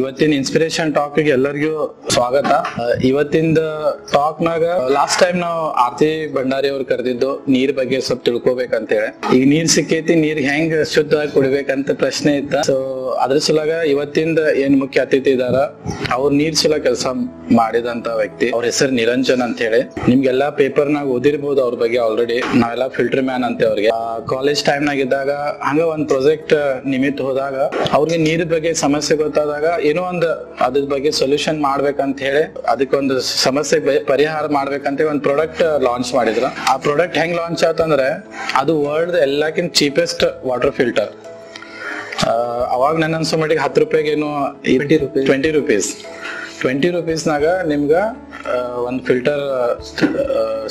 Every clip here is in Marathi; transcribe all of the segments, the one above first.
ಇವತ್ತಿನ ಇನ್ಸ್ಪಿರೇಷನ್ ಟಾಕ್ ಗೆ ಎಲ್ಲರಿಗೂ ಸ್ವಾಗತ. ಇವತ್ತಿನ ಟಾಕ್ ನಾಗ ಲಾಸ್ಟ್ ಟೈಮ್ ನಾವು ಆರತಿ ಭಂಡಾರಿ ಅವ್ರು ಕರೆದಿದ್ದು ನೀರ್ ಬಗ್ಗೆ ಸ್ವಲ್ಪ ತಿಳ್ಕೊಬೇಕಂತ ಹೇಳಿ. ಈಗ ನೀರ್ ಸಿಕ್ಕೈತಿ, ನೀರ್ ಹೆಂಗ್ ಶುದ್ಧವಾಗಿ ಕುಡಿಬೇಕಂತ ಪ್ರಶ್ನೆ ಇತ್ತ. ಸೊ ಅದ್ರ ಸಲುವಾಗ ಇವತ್ತಿಂದ ಏನ್ ಮುಖ್ಯ ಅತಿಥಿ ಇದಾರ, ಅವ್ರ ನೀರ್ ಸಲ ಕೆಲಸ ಮಾಡಿದಂತ ವ್ಯಕ್ತಿ. ಅವ್ರ ಹೆಸರು ನಿರಂಜನ್ ಅಂತ ಹೇಳಿ. ನಿಮ್ಗೆಲ್ಲಾ ಪೇಪರ್ ನಾಗ ಓದಿರ್ಬೋದು ಅವ್ರ ಬಗ್ಗೆ ಆಲ್ರೆಡಿ. ನಾವೆಲ್ಲ ಫಿಲ್ಟರ್ ಮ್ಯಾನ್ ಅಂತ ಅವ್ರಿಗೆ. ಕಾಲೇಜ್ ಟೈಮ್ ನಾಗ ಇದ್ದಾಗ ಹಂಗ ಒಂದ್ ಪ್ರಾಜೆಕ್ಟ್ ನಿಮಿತ್ತ ಹೋದಾಗ ಅವ್ರಿಗೆ ನೀರಿನ ಬಗ್ಗೆ ಸಮಸ್ಯೆ ಗೊತ್ತಾದಾಗ ಏನೋ ಒಂದು ಅದ್ರ ಬಗ್ಗೆ ಸೊಲ್ಯೂಷನ್ ಮಾಡ್ಬೇಕಂತ ಹೇಳಿ ಅದಕ್ಕೊಂದು ಸಮಸ್ಯೆ ಪರಿಹಾರ ಮಾಡ್ಬೇಕಂತ ಒಂದ್ ಪ್ರಾಡಕ್ಟ್ ಲಾಂಚ್ ಮಾಡಿದ್ರು. ಆ ಪ್ರಾಡಕ್ಟ್ ಹೆಂಗ್ ಲಾಂಚ್ ಆತಂದ್ರೆ ಅದು ವರ್ಲ್ಡ್ ಎಲ್ಲಕ್ಕಿಂತ ಚೀಪೆಸ್ಟ್ ವಾಟರ್ ಫಿಲ್ಟರ್. ಅವಾಗ ನನ್ನ ಅನ್ಸೋ ಮಟ್ಟಿಗೆ 10 ರೂಪಾಯಿಗೆ ಏನು 20 ರೂಪೀಸ್ನಾಗ ನಿಮ್ಗ ಒಂದ್ ಫಿಲ್ಟರ್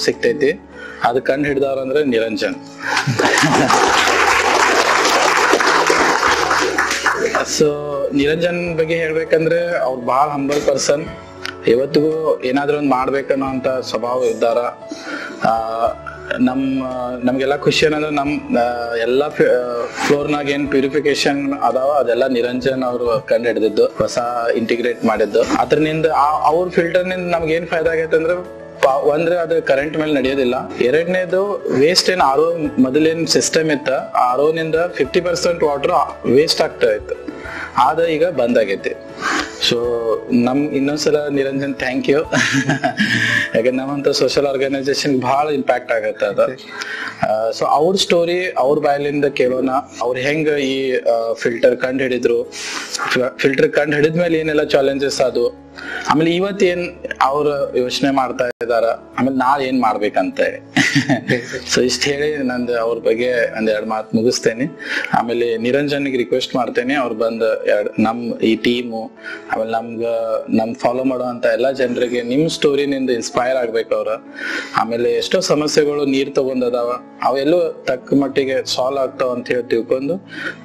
ಸಿಗ್ತೈತಿ. ಅದ್ ಕಂಡು ಹಿಡ್ದವ್ರ ಅಂದ್ರೆ ನಿರಂಜನ್. ಸೊ ನಿರಂಜನ್ ಬಗ್ಗೆ ಹೇಳ್ಬೇಕಂದ್ರೆ ಅವ್ರು ಬಹಳ ಹಂಬಲ್ ಪರ್ಸನ್. ಇವತ್ತಿಗೂ ಏನಾದ್ರೂ ಒಂದ್ ಮಾಡ್ಬೇಕನ್ನೋ ಅಂತ ಸ್ವಭಾವ ಇದ್ದಾರ. ನಮ್ಗೆಲ್ಲಾ ಖುಷಿ ಏನಂದ್ರೆ ನಮ್ ಎಲ್ಲಾ ಫ್ಲೋರ್ನಾಗ ಏನ್ ಪ್ಯೂರಿಫಿಕೇಶನ್ ಅದಾವ ಅದೆಲ್ಲ ನಿರಂಜನ್ ಅವ್ರು ಕಂಡು ಹಿಡಿದಿದ್ದು, ಹೊಸ ಇಂಟಿಗ್ರೇಟ್ ಮಾಡಿದ್ದು. ಅದ್ರನಿಂದ ಅವ್ರ ಫಿಲ್ಟರ್ ನಿಂದ ನಮ್ಗೆ ಏನ್ ಫಾಯ್ದಾ ಆಗೈತೆ ಅಂದ್ರೆ, ಒಂದ್ರೆ ಅದು ಕರೆಂಟ್ ಮೇಲೆ ನಡೆಯೋದಿಲ್ಲ. ಎರಡನೇದು ವೇಸ್ಟ್ ಏನ್ ಆರ್ ಓ ಮೊದಲೇನ್ ಸಿಸ್ಟಮ್ ಇತ್ತ, ಆರ್ ಓ ನಿಂದ 50% ವಾಟರ್ ವೇಸ್ಟ್ ಆಗ್ತಾ ಇತ್ತು. ಆದ ಈಗ ಬಂದ್ ಆಗೈತಿ. ಸೊ ಇನ್ನೊಂದ್ಸಲ ನಿರಂಜನ್ ಥ್ಯಾಂಕ್ ಯು. ಯಾಕಂದ್ರೆ ನಮ್ಮಂತ ಸೋಷಿಯಲ್ ಆರ್ಗನೈಸೇಷನ್ ಬಹಳ ಇಂಪ್ಯಾಕ್ಟ್ ಆಗತ್ತೆ ಅದ. ಸೊ ಅವ್ರ ಸ್ಟೋರಿ ಅವ್ರ ಬಾಯಲಿಂದ ಕೇಳೋಣ. ಅವ್ರು ಹೆಂಗ ಈ ಫಿಲ್ಟರ್ ಕಂಡು ಹಿಡಿದ್ರು, ಫಿಲ್ಟರ್ ಕಂಡು ಹಿಡಿದ್ಮೇಲೆ ಏನೆಲ್ಲ ಚಾಲೆಂಜಸ್ ಅದು, ಆಮೇಲೆ ಇವತ್ತೇನ್ ಅವ್ರ ಯೋಚನೆ ಮಾಡ್ತಾ ಇದಾರ, ಆಮೇಲೆ ನಾಳೆ ಏನ್ ಮಾಡ್ಬೇಕಂತ. ಸೊ ಇಷ್ಟ ಹೇಳಿ ನಂದು ಅವ್ರ ಬಗ್ಗೆ ಒಂದೆರಡು ಮಾತು ಮುಗಿಸ್ತೇನೆ. ಆಮೇಲೆ ನಿರಂಜನ್ಗೆ ರಿಕ್ವೆಸ್ಟ್ ಮಾಡ್ತೇನೆ, ಅವ್ರು ಬಂದ್ ನಮ್ ಈ ಟೀಮು, ಆಮೇಲೆ ನಮ್ ಫಾಲೋ ಮಾಡುವಂತ ಎಲ್ಲಾ ಜನರಿಗೆ ನಿಮ್ ಸ್ಟೋರಿನಿಂದ ಇನ್ಸ್ಪೈರ್ ಆಗ್ಬೇಕು ಅವ್ರ. ಆಮೇಲೆ ಎಷ್ಟೋ ಸಮಸ್ಯೆಗಳು ನೀರ್ ತಗೊಂಡದಾವ, ಅವೆಲ್ಲೂ ತಕ್ಕ ಮಟ್ಟಿಗೆ ಸಾಲ್ವ್ ಆಗ್ತಾವ ಅಂತ ಹೇಳಿ ತಿಳ್ಕೊಂಡು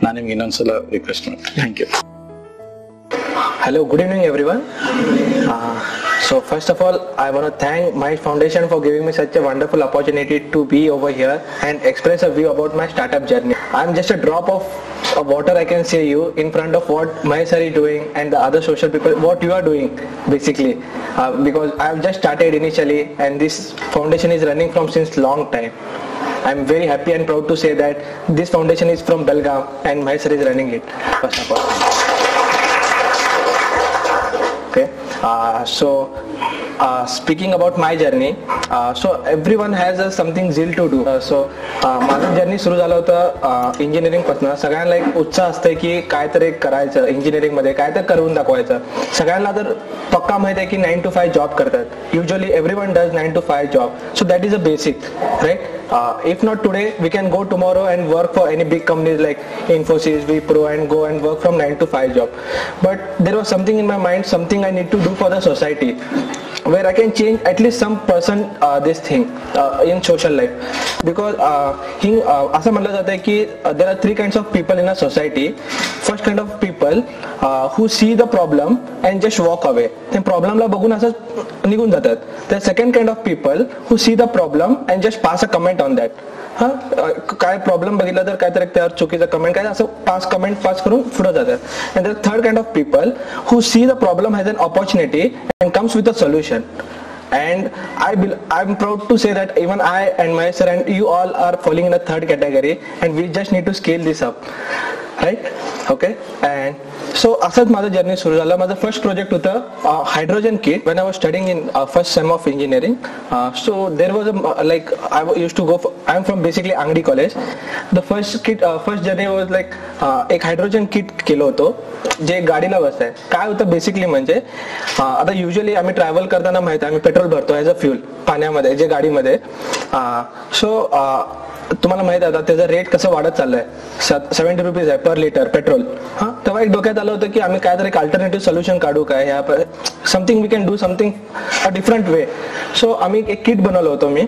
ನಾನು ನಿಮ್ಗೆ ಇನ್ನೊಂದ್ಸಲ ರಿಕ್ವೆಸ್ಟ್ ಮಾಡ್ತೀನಿ. Thank you. Hello, good evening everyone. So first of all, I want to thank my foundation for giving me such a wonderful opportunity to be over here and express a view about my startup journey. I'm just a drop of water, I can say you, in front of what Mahesh sir is doing and the other social people, what you are doing basically. Because I've just started initially and this foundation is running from since long time. I'm very happy and proud to say that this foundation is from Belgaum and Mahesh sir is running it, first of all. Okay, speaking about my journey, so everyone has something zeal to do. माझं जर्नी सुरू झालं होतं इंजिनिअरिंग पासून. सगळ्यांना एक उत्साह असते की काय तर एक करायचं इंजिनिअरिंग मध्ये, काय तर करून दाखवायचं. सगळ्यांना तर पक्का माहित आहे की 9 to 5 जॉब करतात. Usually everyone does 9 to 5 job. So that is a basic, right? If not today, we can go tomorrow and work for any big companies like Infosys, Wipro, and go and work from 9 to 5 job. But there was something in my mind, something I need to do for the society, where I can change at least some % this thing in social life. Because असं म्हटलं जातं की there are 3 kinds of people in a society. First kind of people who see the problem and just walk away. ते प्रॉब्लेमला बघून असं निघून जातात. The second kind of people who see the problem and just pass a comment on that. काय प्रॉब्लेम बघितला तर काय तर त्यावर चुकीचं कमेंट, काय असं कमेंट पास करून पुढे जातात. And the third kind of people who see the problem as an opportunity and comes with a solution. And I'm proud to say that even I and my sir and you all are falling in the third category, and we just need to scale this up, right? Okay. And so असंच माझं जर्नी सुरू झालं. माझं फर्स्ट प्रोजेक्ट होतं hydrogen kit when I was studying in first sem of engineering. So there was like I used to go I'm from basically Angdi college. The first journey was like एक हायड्रोजन किट केलं होतं जे गाडीला बसतंय. काय होतं बेसिकली म्हणजे आता युजली आम्ही ट्रॅव्हल करताना माहिती आहे आम्ही पेट्रोल भरतो ॲज अ फ्यूल पाण्यामध्ये जे गाडीमध्ये. सो तुम्हाला माहित आहे आता त्याचा रेट कसं वाढत चाललंय. 70 रुपीज आहे पर लिटर पेट्रोल. तेव्हा एक डोक्यात आलं होतं की आम्ही काय तर एक अल्टरनेटिव्ह सोल्युशन काढू काय, ह्या something we can do something a different way. So आम्ही एक किट बनवलं होतं मी,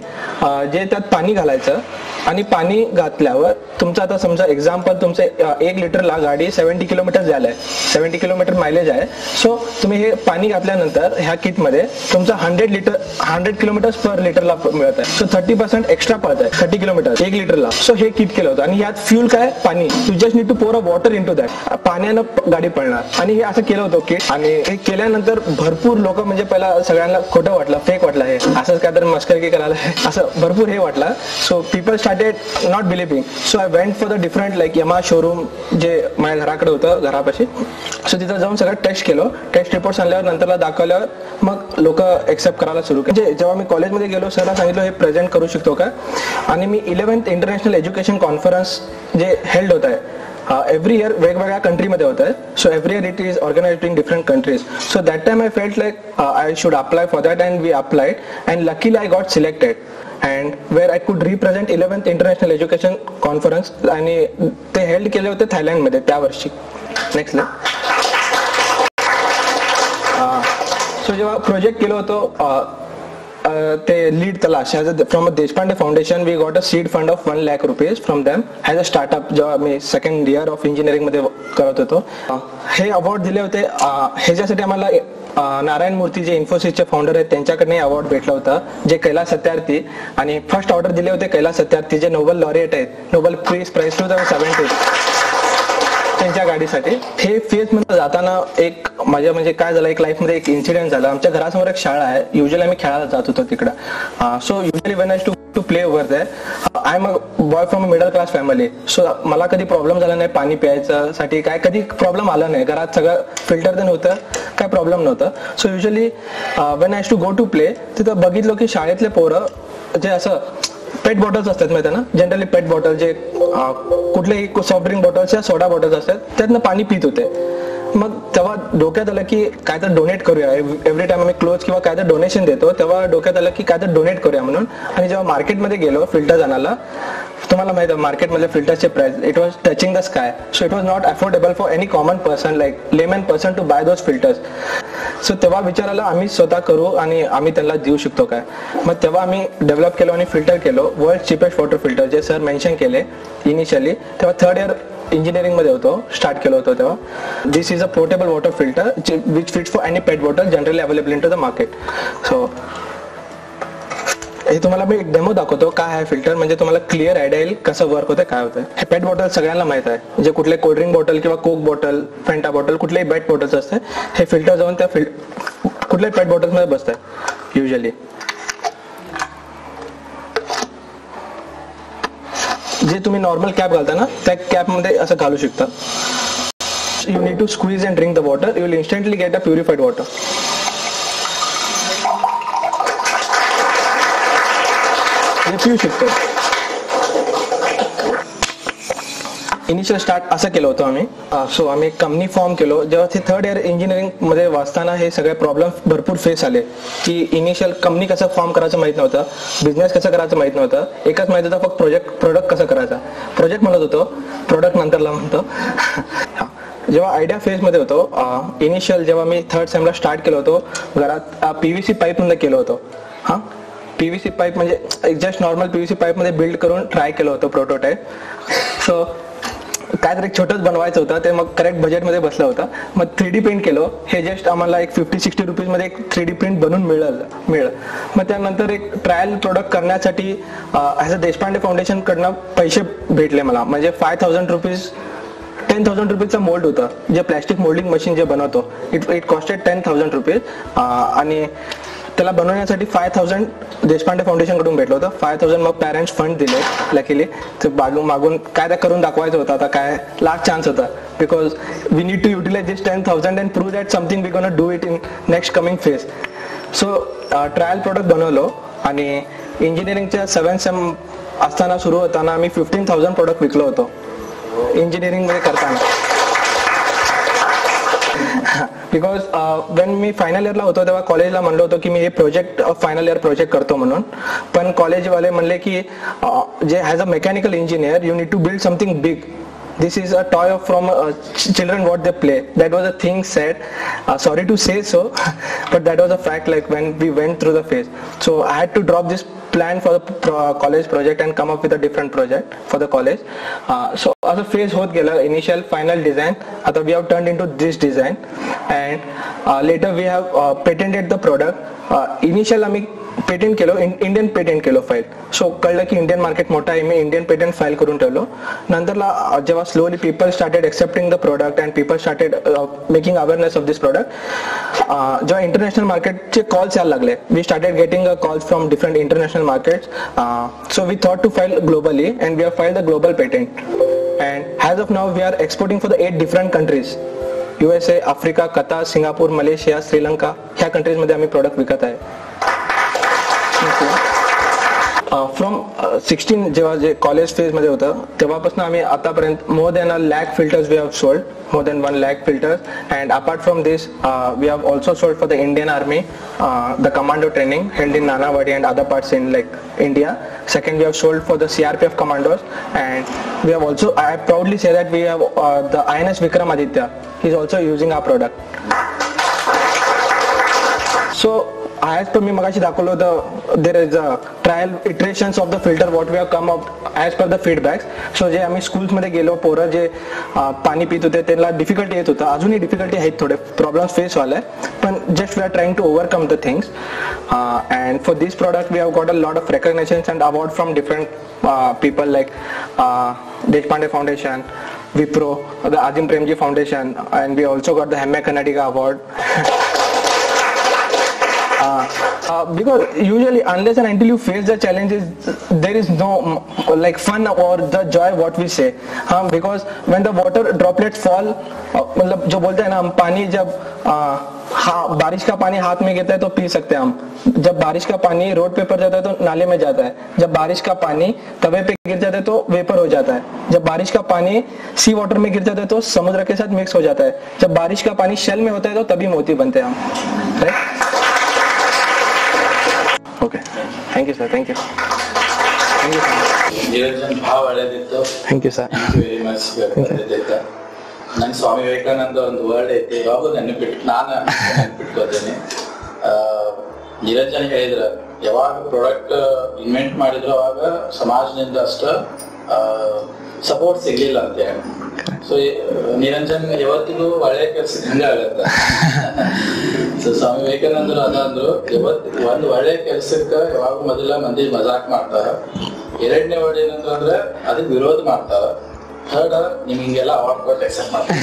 जे त्यात पाणी घालायचं आणि पाणी घातल्यावर तुमचं आता समजा एक्झाम्पल तुमचं 1 लिटरला गाडी 70 किलोमीटर जायला आहे, 70 किलोमीटर मायलेज आहे. सो तुम्ही हे पाणी घातल्यानंतर ह्या किटमध्ये तुमचं 100 किलोमीटर पर लिटरला मिळत आहे. सो 30% एक्स्ट्रा पळत आहे 30 किलोमीटर 1 लिटरला. सो हे किट केलं होतं आणि यात फ्यूल काय पाणी, यू जस्ट नीड टू पोर अ वॉटर इन टू दॅट. पाण्यानं गाडी पळणार आणि हे असं केलं होतं किट. आणि हे केल्यानंतर भरपूर लोक म्हणजे पहिला सगळ्यांना खोटं वाटलं, फेक वाटलं, हे असंच काय तर मस्करी करायला असं भरपूर हे वाटलं. So people started not believing. So I went for the different like यमा शोरूम जे माझ्या घराकडे होतं घरापाशी. सो तिथं जाऊन सगळं टेस्ट केलं. टेस्ट रिपोर्ट्स आणल्यावर नंतरला दाखवल्यावर मग लोक एक्सेप्ट करायला सुरू केले. म्हणजे जेव्हा मी कॉलेजमध्ये गेलो सरला सांगितलं हे प्रेझेंट करू शकतो का. आणि मी 11th इंटरनॅशनल एज्युकेशन कॉन्फरन्स जे हेल्ड होत आहे एव्हरी इयर वेगवेगळ्या कंट्रीमध्ये होत आहे. So every year it is organised in different countries. So that time I felt like I should apply for that and we applied and luckily I got selected and where I could represent 11th international education conference. आणि ते हेल्ड केले होते थायलंडमध्ये त्या वर्षी. नेक्स्ट सो जेव्हा प्रोजेक्ट केलं होतं ते लीड तलाश from Deshpande foundation we got a seed fund of 1 lakh rupees from them as a startup. जेव्हा मी सेकंड इयर ऑफ इंजिनिअरिंग मध्ये करत होतो हे अवॉर्ड दिले होते. ह्याच्यासाठी आम्हाला नारायण मूर्ती जे इन्फोसिसचे फाउंडर आहेत त्यांच्याकडे अवॉर्ड भेटला होता जे कैलास सत्यार्थी. आणि फर्स्ट ऑर्डर दिले होते कैलास सत्यार्थी जे नोबल लॉरिएट आहेत, नोबल पीस प्राइज 2017 त्यांच्या गाडीसाठी. हे फेज मध्ये जाताना एक माझ्या म्हणजे काय झालं, एक लाईफ मध्ये एक इन्सिडेंट झाला. आमच्या घरासमोर एक शाळा आहे, युजली आम्ही खेळायला जात होतो तिकडं. So usually when I to play over there. I am a boy from a middle class family. So मला कधी प्रॉब्लेम झाला नाही पाणी प्यायचं साठी, काय कधी प्रॉब्लेम आला नाही. घरात सगळं फिल्टर देणं होतं, काय प्रॉब्लेम नव्हतं. So usually when I to go to play तिथं बघितलं की शाळेतले पोरं जे असं पेट बॉटल्स असतात माहिती ना, जनरली पेट बॉटल जे कुठलेही सॉफ्ट ड्रिंक बॉटल्स या सोडा बॉटल्स असतात त्यातनं पाणी पित होते. मग तेव्हा डोक्यात आलं की काय तर डोनेट करूया. एव्हरी टाइम आम्ही क्लोज किंवा काय तर डोनेशन देतो तेव्हा डोक्यात आलं की काय तर डोनेट करूया म्हणून. आणि जेव्हा मार्केटमध्ये गेलो फिल्टर्स आणायला, तुम्हाला माहिती आहे मार्केटमध्ये फिल्टर्सचे price it was touching the sky. So it was not affordable for any common person like layman person to buy those filters. So तेव्हा विचार आला आम्ही स्वतः करू आणि आम्ही त्यांना देऊ शकतो काय. मग तेव्हा आम्ही डेव्हलप केलो आणि फिल्टर केलो वर्ल्ड चीपेस्ट वॉटर फिल्टर जे सर मेन्शन केले इनिशियली. तेव्हा थर्ड इयर इंजिनिअरिंग मध्ये होतो, स्टार्ट केलं होतं तेव्हा. This is a portable water filter which fits for any PET bottle generally available in to the market. So हे तुम्हाला मी एक डेमो दाखवतो काय आहे फिल्टर, म्हणजे तुम्हाला क्लिअर आयडिया येईल कसं वर्क होतं काय होतं. हे पेट बॉटल सगळ्यांना माहित आहे, जे कुठले कोल्ड्रिंक बॉटल किंवा कोक बॉटल फेंटा बॉटल कुठलेही पेट बॉटल्स असते हे फिल्टर जाऊन त्या कुठल्याही पेट बॉटल्स मध्ये बसतात युजली. जे तुम्ही नॉर्मल कॅप घालता ना त्या कॅप मध्ये असं घालू शकता. You need to squeeze and drink the water, you will instantly get a purified water. हे पिऊ शकतो. इनिशियल स्टार्ट असं केलं होतं आम्ही. सो आम्ही एक कंपनी फॉर्म केलो. जेव्हा ते थर्ड इयर इंजिनिअरिंग मध्ये वाचताना हे सगळे प्रॉब्लेम भरपूर फेस आले की इनिशियल कंपनी कसं फॉर्म करायचं माहित नव्हतं, बिझनेस कसं करायचं माहित नव्हतं. एकच माहित होतं फक्त प्रोडक्ट कसं करायचा. प्रोजेक्ट म्हणत होतो, प्रोडक्ट नंतरला म्हणतो. जेव्हा आयडिया फेज मध्ये होतो इनिशियल जेव्हा मी थर्ड सेमला स्टार्ट केलं होतो घरात पीव्हीसी पाईप मध्ये केलं होतं. पीव्हीसी पाईप म्हणजे जस्ट नॉर्मल पीव्हीसी पाईप मध्ये बिल्ड करून ट्राय केलं होतं प्रोटोटाईप. सो काय तर एक छोटंच बनवायचं होतं ते, मग करेक्ट बजेटमध्ये बसलं होतं. मग 3D प्रिंट केलं. हे जस्ट आम्हाला एक 50-60 रुपीजमध्ये एक 3D प्रिंट बनवून मिळलं. मग त्यानंतर एक ट्रायल प्रोडक्ट करण्यासाठी ॲज अ देशपांडे फाउंडेशन कडनं पैसे भेटले मला. म्हणजे 5,000 रुपीज 10,000 रुपीजचा मोल्ड होतं जे प्लॅस्टिक मोल्डिंग मशीन जे बनवतो. It costed 10,000 rupees. आणि त्याला बनवण्यासाठी 5,000 देशपांडे फाउंडेशन कडून भेटलं होतं. 5,000 मग पॅरेंट्स फंड दिले लकीली. ते मागून काय करून दाखवायचं होतं. आता काय लास्ट चान्स होता because we need to utilise this 10,000 and prove that something we gonna do it in next coming phase. So trial product बनवलो आणि इंजिनिअरिंगच्या 7th सेम असताना सुरू होताना आम्ही 15,000 प्रोडक्ट विकलो होतो इंजिनिअरिंग मध्ये करताना. बिकॉज वेन मी फायनल इयरला होतो तेव्हा कॉलेजला म्हणलो होतो की मी हे प्रोजेक्ट फायनल इयर प्रोजेक्ट करतो म्हणून. पण कॉलेजवाले म्हणले की जे as a mechanical engineer you need to build something big. This is a toy from children what they play. That was a thing said. Sorry to say so, but that was a fact. Like when we went through the phase, so I had to drop this plan for the college project and come up with a different project for the college. So as a phase होत गेला, initial final design. आता we have turned into this design, and later we have patented the product. Initial आम्ही पेटेंट केलं, इंडियन पेटेंट केलं फाईल. सो कळलं की इंडियन मार्केट मोठं आहे, मी इंडियन पेटेंट फाईल करून ठेवलो. नंतरला जेव्हा slowly people started accepting the product and people started making awareness of this product, जेव्हा इंटरनॅशनल मार्केटचे कॉल्स यायला लागले, we started getting calls from different international markets. So we thought to file globally and we have filed the global patent. And as of now, we are exporting for the 8 different countries: USA, Africa, Qatar, Singapore, Malaysia, Sri Lanka. ह्या कंट्रीज मध्ये आम्ही प्रोडक्ट विकत आहे. फ्रॉम 16 जेव्हा जे कॉलेज फेज मध्ये होतं तेव्हापासून आम्ही आतापर्यंत more than 1 lakh filters we have sold, more than 1 lakh filters. And apart from this, we have also sold for the Indian Army, the commando training held in Nanavadi and other parts in like India. Second, we have sold for the CRPF commandos, and we have also, I proudly say that we have the INS Vikramaditya. He is also using our product. So as per मी मगाशी दाखवलं होतं, there is a trial iterations of the filter what we have come up as per the feedbacks. So जे आम्ही स्कूल्स मध्ये गेलो, पोरं जे पाणी पित होते त्यांना डिफिकल्टी येत होतं, अजूनही डिफिकल्टी आहेत, थोडे प्रॉब्लेम्स फेस व्हायला, पण just we are trying to overcome the things. And for this product we have got a lot of recognitions and award from different people like Deshpande foundation, Wipro, the Adim Premji Foundation, and we also got the Hemme Kannadiga award. Because usually unless and until you face the challenges, there is no like fun or the joy what we say. Because when the water droplets fall, मतलब जो बोलते हैं ना हम, पानी जब बारिश का पानी हाथ में गिरता है तो पी सकते हैं हम, जब बारिश का पानी रोड पे पड़ जाता है तो नाले में जाता है, जब बारिश का पानी तवे पे गिर जाता है तो वेपर हो जाता है, जब बारिश का पानी सी वाटर में गिर जाता है तो समुद्र के साथ मिक्स हो जाता है, जब बारिश का पानी शेल में होता है तो तभी मोती बनते हैं हम. Right? Okay, thank you sir. Thank you Niranjan ಭಾಳ ಒಳ್ಳೇದಿತ್ತು. Thank you sir. Thank you very much. ನಂಗೆ ಸ್ವಾಮಿ ವಿವೇಕಾನಂದ ಒಂದು ವರ್ಡ್ ಐತಿ, ಯಾವಾಗೂ ನಾನು ನೆನ್ಪಿಟ್ಕೋತೀನಿ. ನಿರಂಜನ್ ಹೇಳಿದ್ರ ಯಾವಾಗ ಪ್ರಾಡಕ್ಟ್ ಇನ್ವೆಂಟ್ ಮಾಡಿದ್ರು ಅವಾಗ ಸಮಾಜದಿಂದ ಅಷ್ಟ ಸಪೋರ್ಟ್ ಸಿಗ್ಲಿಲ್ಲ ಅಂತ ಹೇಳಿ. ಸೊ ನಿರಂಜನ್ ಯಾವತ್ತಿಗೂ ಒಳ್ಳೆ ಕೆಲಸಕ್ಕೆ ಹಂಗ ಆಗತ್ತ. ಸೊ ಸ್ವಾಮಿ ವಿವೇಕಾನಂದರು ಅದಂದ್ರು, ಒಂದು ಒಳ್ಳೆ ಕೆಲ್ಸಕ್ಕೆ ಯಾವಾಗ ಮೊದಲ ಮಂದಿ ಮಜಾಕ್ ಮಾಡ್ತಾರ, ಎರಡನೇ ವರ್ಡ್ ಏನಂತಂದ್ರೆ ಅದಕ್ಕೆ ವಿರೋಧ ಮಾಡ್ತಾರ, ಥರ್ಡ್ ನಿಮ್ಗೆ ಹಿಂಗೆಲ್ಲ ಅವಾರ್ಡ್ ಕೊಟ್ಟು ಎಕ್ಸೆಪ್ಟ್ ಮಾಡ್ತಾರೆ.